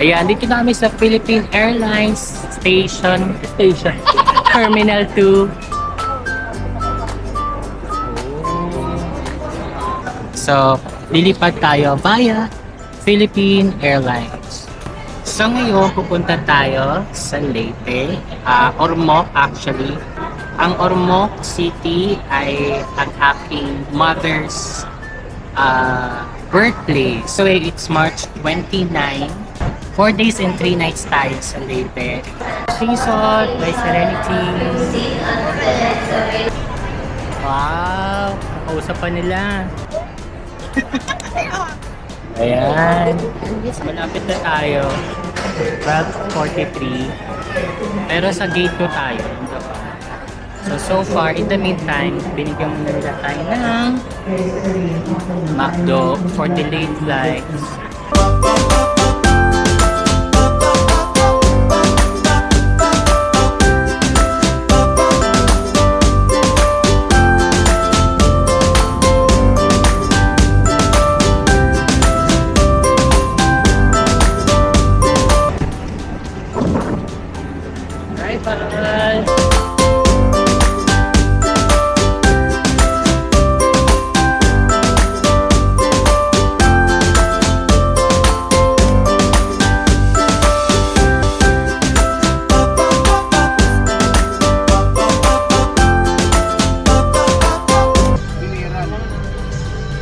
Ayan, dito na kami sa Philippine Airlines Station. Terminal 2. So, lilipad tayo via Philippine Airlines. So ngayon, pupunta tayo sa Leyte, Ormoc actually. Ang Ormoc City ay ang aking mother's birthplace. So it's March 29. 4 days and 3 nights tayo sa Leyte. Seasod by Serenity. Wow! Nakausap pa nila. Ayan. Malapit na tayo. 12:43. Pero sa gate 2 tayo. So far, in the meantime, binigyan mo na nila tayo ng McDo for delayed flights. Bye-bye!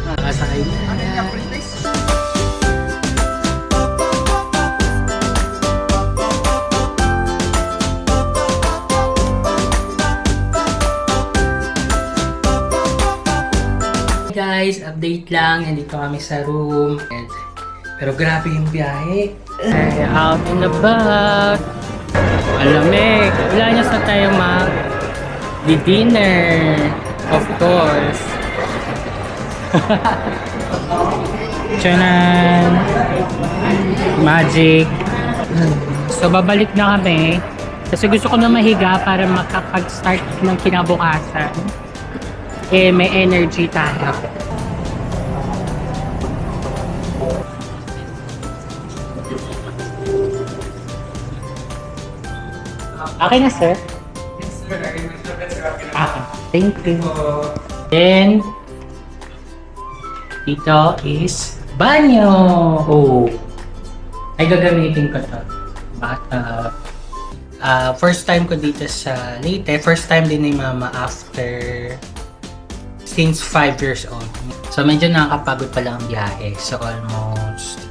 Nakasakay na. Guys, update lang. Nandito kami sa room. Pero grabe yung biyahe. Out in the back. Alamig. Wala niya sa tayo dinner. Of course. Tiyanan. Magic. So, babalik na kami. Kasi gusto ko na mahiga para makapag-start ng kinabukasan. May energy tayo. Okay na, sir? Yes, sir. Okay. Thank you. Then, dito is banyo. Oh. Ay, gagamitin ko to. First time ko dito sa Leyte. First time din ni Mama after since 5 years old. So, medyo nakakapagod pa lang ang biyahe. So, almost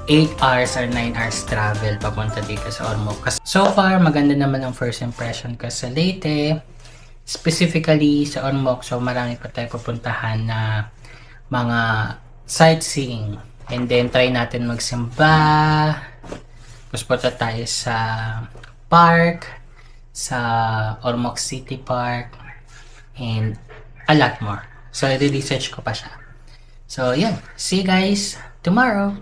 8 hours or 9 hours travel papunta dito sa Ormoc. So far, maganda naman ang first impression ko sa Leyte. Specifically sa Ormoc. So, marami pa tayo pupuntahan na mga sightseeing. And then, try natin magsimba. Tapos punta tayo sa park. Sa Ormoc City Park. And a lot more. So, i-research ko pa siya. So, yan. See you guys tomorrow.